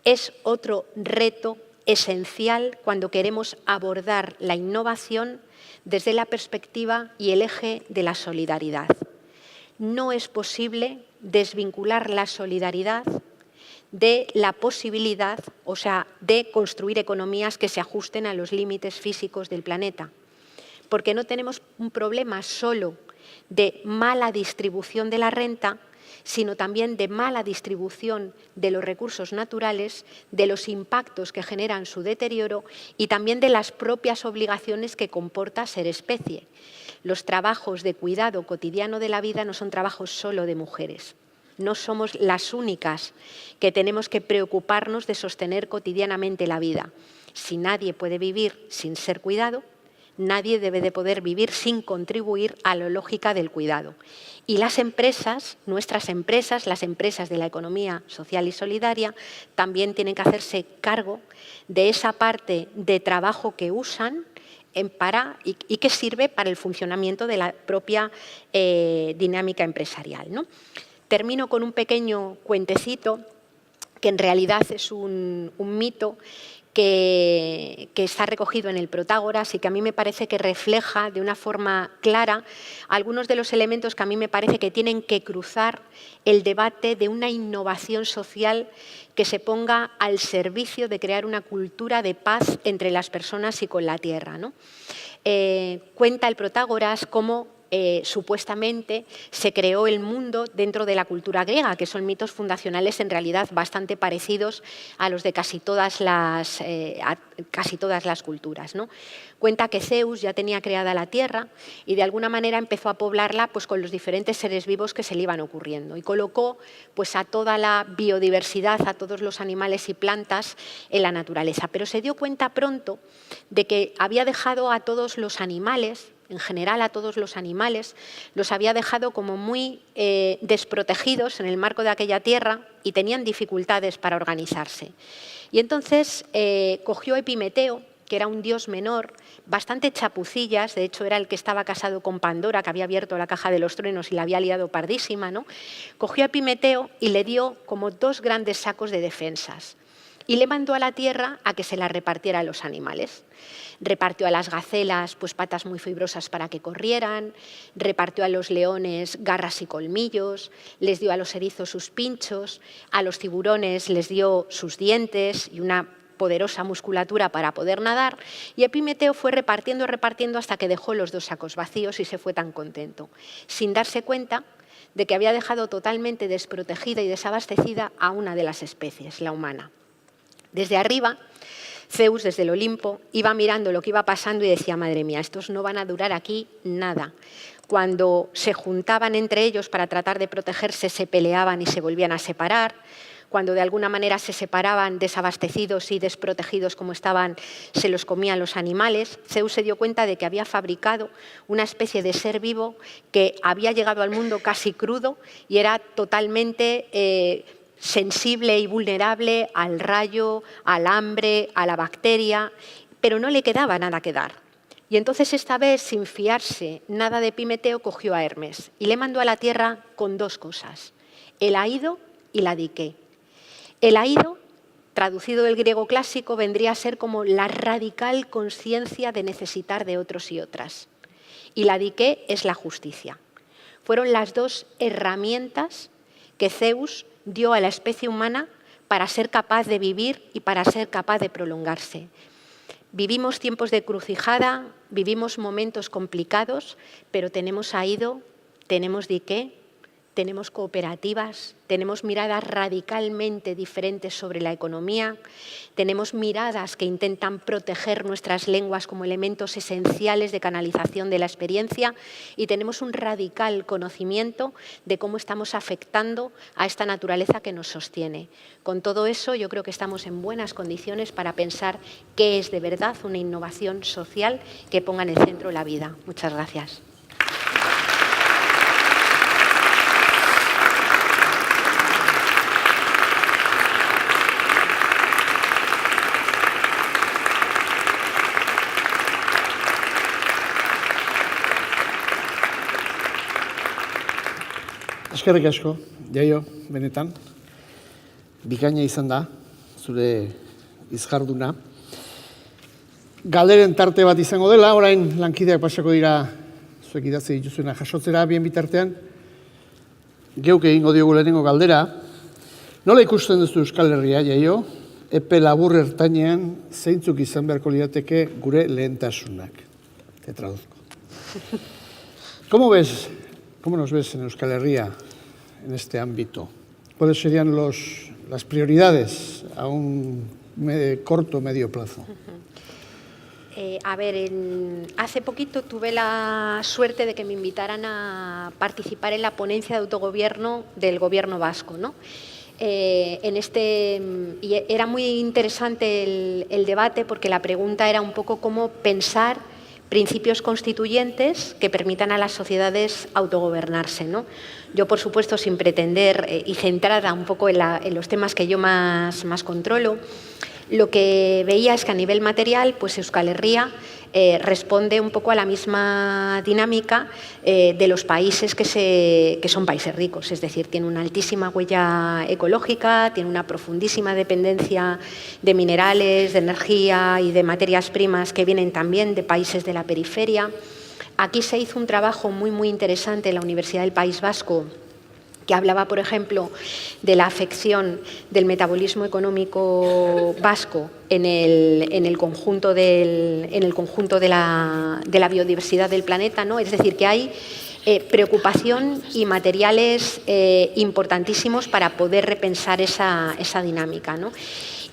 Es otro reto esencial cuando queremos abordar la innovación desde la perspectiva y el eje de la solidaridad. No es posible desvincular la solidaridad de la posibilidad, o sea, de construir economías que se ajusten a los límites físicos del planeta. Porque no tenemos un problema solo de mala distribución de la renta, sino también de mala distribución de los recursos naturales, de los impactos que generan su deterioro y también de las propias obligaciones que comporta ser especie. Los trabajos de cuidado cotidiano de la vida no son trabajos solo de mujeres. No somos las únicas que tenemos que preocuparnos de sostener cotidianamente la vida. Si nadie puede vivir sin ser cuidado, nadie debe de poder vivir sin contribuir a la lógica del cuidado. Y las empresas, nuestras empresas, las empresas de la economía social y solidaria, también tienen que hacerse cargo de esa parte de trabajo que usan y que sirve para el funcionamiento de la propia dinámica empresarial, ¿no? Termino con un pequeño cuentecito que en realidad es un mito que está recogido en el Protágoras y que a mí me parece que refleja de una forma clara algunos de los elementos que a mí me parece que tienen que cruzar el debate de una innovación social que se ponga al servicio de crear una cultura de paz entre las personas y con la tierra, ¿no? Cuenta el Protágoras cómo supuestamente se creó el mundo dentro de la cultura griega, que son mitos fundacionales en realidad bastante parecidos a los de casi todas las culturas, ¿no? Cuenta que Zeus ya tenía creada la tierra y de alguna manera empezó a poblarla pues, con los diferentes seres vivos que se le iban ocurriendo y colocó pues, a toda la biodiversidad, a todos los animales y plantas en la naturaleza. Pero se dio cuenta pronto de que había dejado a todos los animales, en general a todos los animales, los había dejado como muy desprotegidos en el marco de aquella tierra y tenían dificultades para organizarse. Y entonces cogió Epimeteo, que era un dios menor, bastante chapucillas, de hecho era el que estaba casado con Pandora, que había abierto la caja de los truenos y la había liado pardísima, ¿no? Cogió a Epimeteo y le dio como 2 grandes sacos de defensas y le mandó a la tierra a que se las repartiera a los animales. Repartió a las gacelas pues, patas muy fibrosas para que corrieran, repartió a los leones garras y colmillos, les dio a los erizos sus pinchos, a los tiburones les dio sus dientes y una poderosa musculatura para poder nadar, y Epimeteo fue repartiendo hasta que dejó los 2 sacos vacíos y se fue tan contento, sin darse cuenta de que había dejado totalmente desprotegida y desabastecida a una de las especies, la humana. Desde arriba, Zeus, desde el Olimpo, iba mirando lo que iba pasando y decía, madre mía, estos no van a durar aquí nada. Cuando se juntaban entre ellos para tratar de protegerse, se peleaban y se volvían a separar. Cuando de alguna manera se separaban, desabastecidos y desprotegidos como estaban, se los comían los animales. Zeus se dio cuenta de que había fabricado una especie de ser vivo que había llegado al mundo casi crudo y era totalmente sensible y vulnerable al rayo, al hambre, a la bacteria, pero no le quedaba nada que dar. Y entonces esta vez, sin fiarse nada de Epimeteo, cogió a Hermes y le mandó a la tierra con dos cosas, el Aido y la Dique. El Aido, traducido del griego clásico, vendría a ser como la radical conciencia de necesitar de otros y otras. Y la Dique es la justicia. Fueron las dos herramientas que Zeus dio a la especie humana para ser capaz de vivir y para ser capaz de prolongarse. Vivimos tiempos de crucijada, vivimos momentos complicados, pero tenemos Aido, tenemos Dique, tenemos cooperativas, tenemos miradas radicalmente diferentes sobre la economía, tenemos miradas que intentan proteger nuestras lenguas como elementos esenciales de canalización de la experiencia y tenemos un radical conocimiento de cómo estamos afectando a esta naturaleza que nos sostiene. Con todo eso, yo creo que estamos en buenas condiciones para pensar qué es de verdad una innovación social que ponga en el centro la vida. Muchas gracias. Eskerrik asko, Jaio, benetan. Bikaina izan da, zure izjarduna. Galderen tarte bat izango dela, orain lankideak pasako dira zuek idatzi dituzuena jasotzera bien bitartean. Geuk egingo diogu lehenengo galdera. Nola ikusten duzu Euskal Herria, Jaio? Epe labur ertainean zeintzuk izan beharko lirateke gure lehentasunak. Te traduzco. ¿Cómo nos ves en Euskal Herria en este ámbito? ¿Cuáles serían las prioridades a un corto o medio plazo? Hace poquito tuve la suerte de que me invitaran a participar en la ponencia de autogobierno del Gobierno vasco, ¿no? Y era muy interesante el debate porque la pregunta era un poco cómo pensar principios constituyentes que permitan a las sociedades autogobernarse, ¿no? Yo, por supuesto, sin pretender y centrada un poco en los temas que yo más controlo, lo que veía es que a nivel material, pues Euskal Herria responde un poco a la misma dinámica de los países que son países ricos, es decir, tiene una altísima huella ecológica, tiene una profundísima dependencia de minerales, de energía y de materias primas que vienen también de países de la periferia. Aquí se hizo un trabajo muy interesante en la Universidad del País Vasco que hablaba, por ejemplo, de la afección del metabolismo económico vasco en el conjunto de la biodiversidad del planeta, ¿no? Es decir, que hay preocupación y materiales importantísimos para poder repensar esa dinámica, ¿no?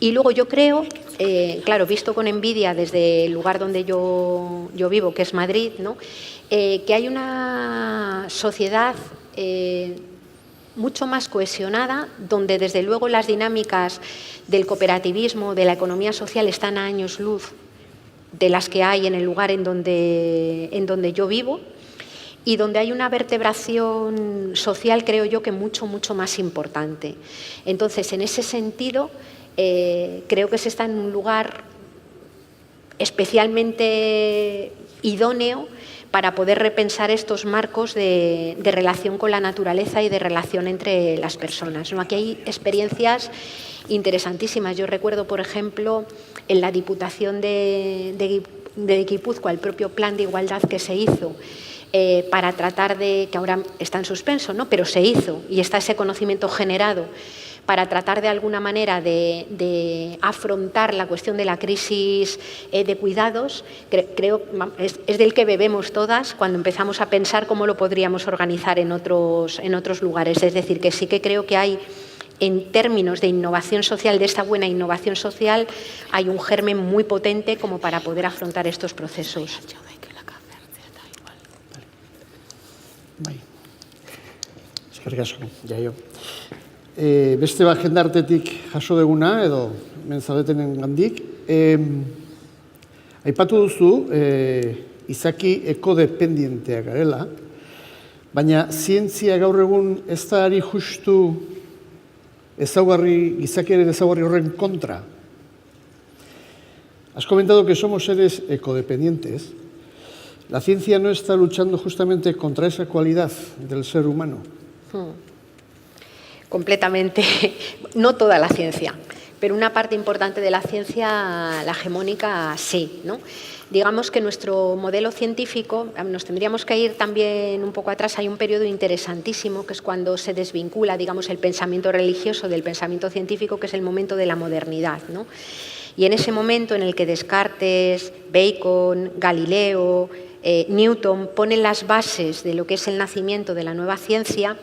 Y luego yo creo, claro, visto con envidia desde el lugar donde yo vivo, que es Madrid, ¿no? Que hay una sociedad mucho más cohesionada, donde desde luego las dinámicas del cooperativismo, de la economía social están a años luz de las que hay en el lugar en donde yo vivo y donde hay una vertebración social, creo yo, que mucho más importante. Entonces, en ese sentido, creo que se está en un lugar especialmente idóneo para poder repensar estos marcos de relación con la naturaleza y de relación entre las personas, ¿no? Aquí hay experiencias interesantísimas. Yo recuerdo, por ejemplo, en la Diputación de Guipúzcoa, el propio plan de igualdad que se hizo para tratar de, que ahora está en suspenso, ¿no? Pero se hizo y está ese conocimiento generado para tratar de alguna manera de afrontar la cuestión de la crisis de cuidados, creo es del que bebemos todas cuando empezamos a pensar cómo lo podríamos organizar en otros lugares. Es decir, que sí que creo que hay, en términos de innovación social, de esta buena innovación social, hay un germen muy potente como para poder afrontar estos procesos. Bai. Eskerrik asko, Jaio. Beste bat jendartetik jaso deguna, edo menzaletenen gandik. Aipatu duzu, izaki ekodependienteak garela, baina zientzia gaur egun ez da ari justu gizakiaren ezaugarri horren kontra. Has comentado que somos seres ecodependientes. La ciencia no está luchando justamente contra esa cualidad del ser humano. Completamente. No toda la ciencia, pero una parte importante de la ciencia, la hegemónica, sí, ¿no? Digamos que nuestro modelo científico, nos tendríamos que ir también un poco atrás, hay un periodo interesantísimo que es cuando se desvincula, digamos, el pensamiento religioso del pensamiento científico, que es el momento de la modernidad, ¿no? Y en ese momento en el que Descartes, Bacon, Galileo, Newton ponen las bases de lo que es el nacimiento de la nueva ciencia,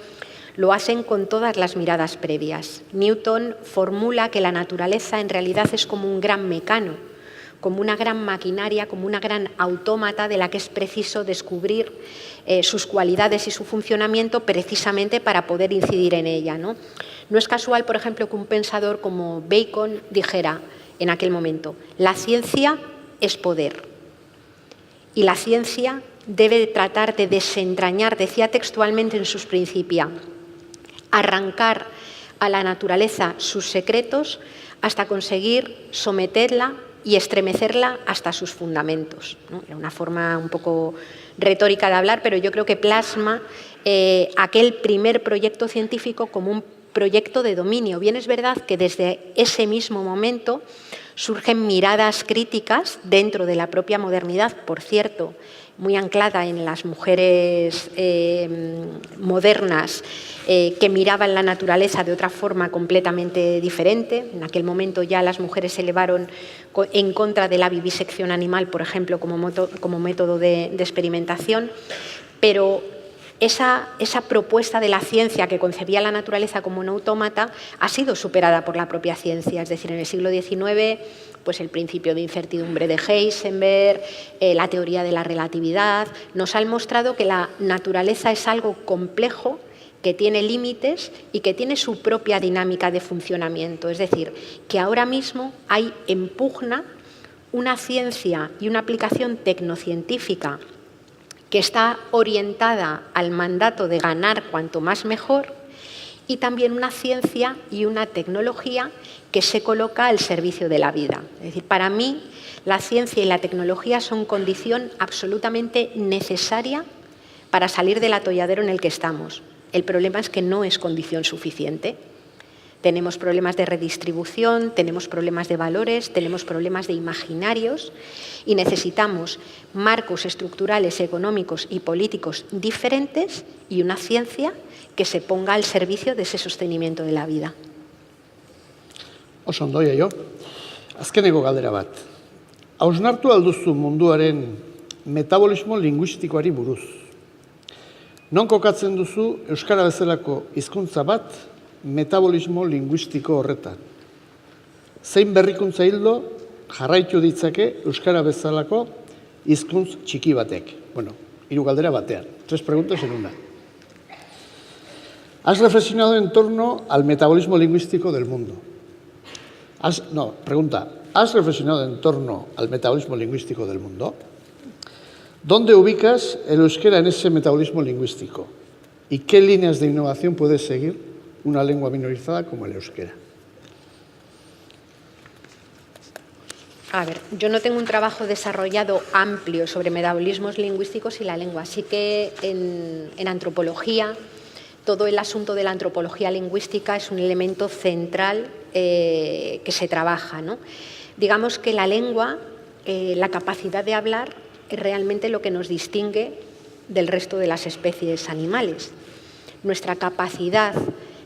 lo hacen con todas las miradas previas. Newton formula que la naturaleza en realidad es como un gran mecano, como una gran maquinaria, como una gran autómata de la que es preciso descubrir sus cualidades y su funcionamiento precisamente para poder incidir en ella, ¿no? No es casual, por ejemplo, que un pensador como Bacon dijera en aquel momento: la ciencia es poder y la ciencia debe tratar de desentrañar, decía textualmente en sus Principia, arrancar a la naturaleza sus secretos hasta conseguir someterla y estremecerla hasta sus fundamentos, ¿no? Era una forma un poco retórica de hablar, pero yo creo que plasma aquel primer proyecto científico como un proyecto de dominio. Bien es verdad que desde ese mismo momento surgen miradas críticas dentro de la propia modernidad, por cierto, muy anclada en las mujeres modernas que miraban la naturaleza de otra forma completamente diferente. En aquel momento ya las mujeres se elevaron en contra de la vivisección animal, por ejemplo, como método de experimentación, pero esa propuesta de la ciencia que concebía la naturaleza como un autómata ha sido superada por la propia ciencia. Es decir, en el siglo XIX, pues el principio de incertidumbre de Heisenberg, la teoría de la relatividad, nos han mostrado que la naturaleza es algo complejo, que tiene límites y que tiene su propia dinámica de funcionamiento. Es decir, que ahora mismo hay en pugna una ciencia y una aplicación tecnocientífica que está orientada al mandato de ganar cuanto más mejor, y también una ciencia y una tecnología que se coloca al servicio de la vida. Es decir, para mí la ciencia y la tecnología son condición absolutamente necesaria para salir del atolladero en el que estamos. El problema es que no es condición suficiente. Tenemos problemas de redistribución, tenemos problemas de valores, tenemos problemas de imaginarios y necesitamos marcos estructurales, económicos y políticos diferentes y una ciencia que se ponga al servicio de ese sostenimiento de la vida. Oso ondo, Jaio. Azkeneko galdera bat. Hausnartu alduzu munduaren metabolismo linguistikoari buruz. Non kokatzen duzu euskara bezalako hizkuntza bat metabolismo linguistiko horretan? Zein berrikuntza ildo jarraitu ditzake euskara bezalako hizkuntz txiki batek? Bueno, 3 galdera batean. 3 preguntas en una. ¿Has reflexionado en torno al metabolismo lingüístico del mundo? Pregunta. ¿Has reflexionado en torno al metabolismo lingüístico del mundo? ¿Dónde ubicas el euskera en ese metabolismo lingüístico? ¿Y qué líneas de innovación puede seguir una lengua minorizada como el euskera? A ver, yo no tengo un trabajo desarrollado amplio sobre metabolismos lingüísticos y la lengua. Así que en antropología, todo el asunto de la antropología lingüística es un elemento central que se trabaja, ¿no? Digamos que la lengua, la capacidad de hablar, es realmente lo que nos distingue del resto de las especies animales. Nuestra capacidad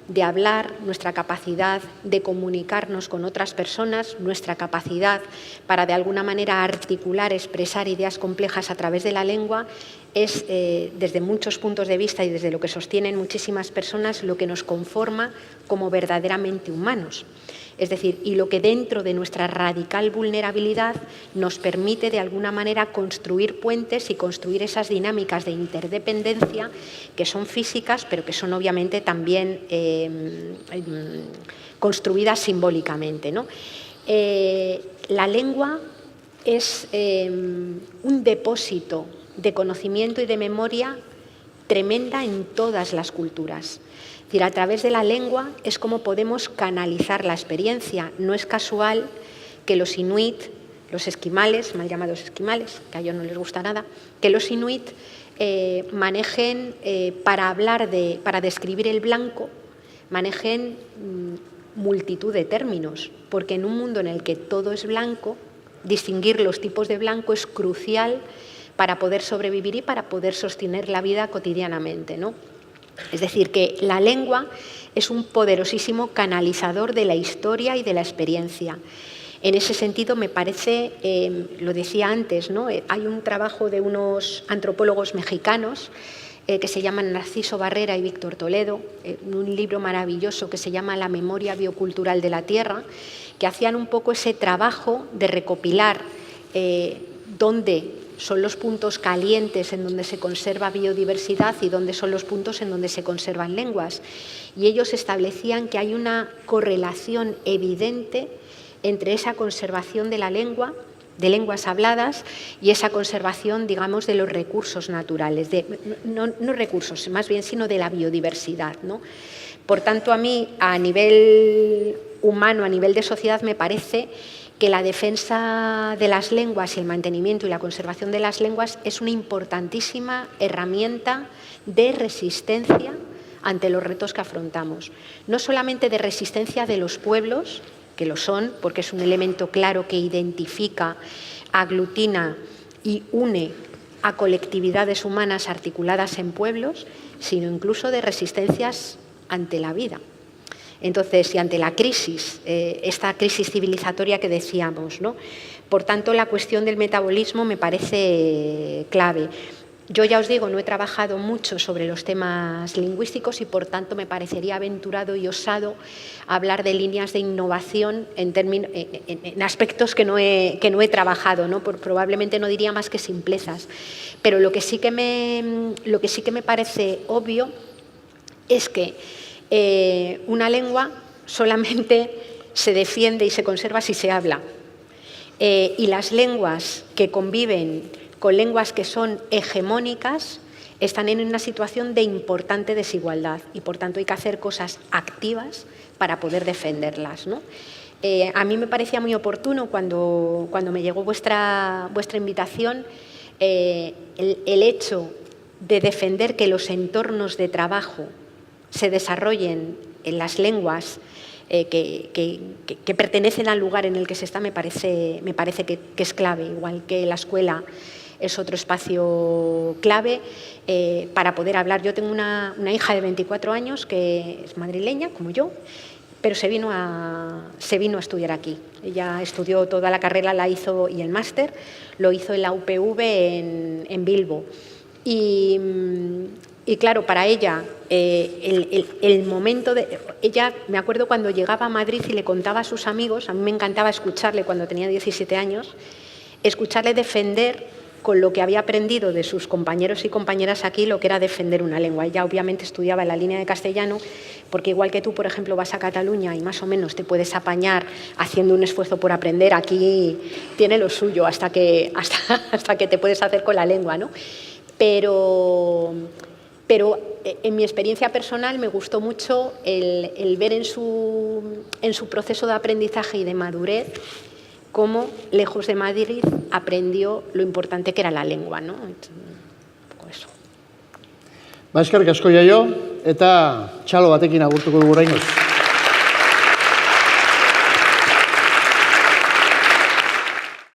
de hablar, nuestra capacidad de comunicarnos con otras personas, nuestra capacidad para de alguna manera articular, expresar ideas complejas a través de la lengua, es, desde muchos puntos de vista y desde lo que sostienen muchísimas personas, lo que nos conforma como verdaderamente humanos. Es decir, y lo que dentro de nuestra radical vulnerabilidad nos permite de alguna manera construir puentes y construir esas dinámicas de interdependencia que son físicas, pero que son obviamente también construidas simbólicamente, ¿no? La lengua es un depósito de conocimiento y de memoria tremenda en todas las culturas. Es decir, a través de la lengua es como podemos canalizar la experiencia. No es casual que los inuit, los esquimales, mal llamados esquimales, que a ellos no les gusta nada, que los inuit manejen, para describir el blanco, manejen multitud de términos, porque en un mundo en el que todo es blanco, distinguir los tipos de blanco es crucial para poder sobrevivir y para poder sostener la vida cotidianamente, ¿no? Es decir, que la lengua es un poderosísimo canalizador de la historia y de la experiencia. En ese sentido, me parece, lo decía antes, ¿no? Hay un trabajo de unos antropólogos mexicanos que se llaman Narciso Barrera y Víctor Toledo, un libro maravilloso que se llama La memoria biocultural de la Tierra, que hacían un poco ese trabajo de recopilar dónde son los puntos calientes en donde se conserva biodiversidad y dónde son los puntos en donde se conservan lenguas. Y ellos establecían que hay una correlación evidente entre esa conservación de la lengua, de lenguas habladas, y esa conservación, digamos, de los recursos naturales, no recursos, más bien, sino de la biodiversidad, ¿no? Por tanto, a mí, a nivel humano, a nivel de sociedad, me parece que la defensa de las lenguas y el mantenimiento y la conservación de las lenguas es una importantísima herramienta de resistencia ante los retos que afrontamos. No solamente de resistencia de los pueblos, que lo son, porque es un elemento claro que identifica, aglutina y une a colectividades humanas articuladas en pueblos, sino incluso de resistencias ante la vida. Entonces, y ante la crisis, esta crisis civilizatoria que decíamos, ¿no? Por tanto, la cuestión del metabolismo me parece clave. Yo ya os digo, no he trabajado mucho sobre los temas lingüísticos y, por tanto, me parecería aventurado y osado hablar de líneas de innovación en aspectos que no he trabajado, ¿no? Probablemente no diría más que simplezas. Pero lo que sí que me parece obvio es que una lengua solamente se defiende y se conserva si se habla. Y las lenguas que conviven con lenguas que son hegemónicas están en una situación de importante desigualdad y, por tanto, hay que hacer cosas activas para poder defenderlas, ¿no? A mí me parecía muy oportuno cuando me llegó vuestra invitación el hecho de defender que los entornos de trabajo se desarrollen en las lenguas que pertenecen al lugar en el que se está, me parece que es clave, igual que la escuela es otro espacio clave para poder hablar. Yo tengo una hija de 24 años que es madrileña, como yo, pero se vino a estudiar aquí. Ella estudió toda la carrera, la hizo, y el máster lo hizo en la UPV en Bilbo. Y claro, para ella, el momento de... Ella, me acuerdo cuando llegaba a Madrid y le contaba a sus amigos, a mí me encantaba escucharle cuando tenía 17 años, escucharle defender con lo que había aprendido de sus compañeros y compañeras aquí, lo que era defender una lengua. Ella obviamente estudiaba en la línea de castellano, porque igual que tú, por ejemplo, vas a Cataluña y más o menos te puedes apañar haciendo un esfuerzo por aprender, aquí tiene lo suyo hasta que te puedes hacer con la lengua, ¿no? Pero en mi experiencia personal me gustó mucho el ver en su proceso de aprendizaje y de madurez cómo, lejos de Madrid, aprendió lo importante que era la lengua, ¿no? Un poco eso. Eskerrik asko jaio, eta txalo batekin agurtuko dugu oraingoz.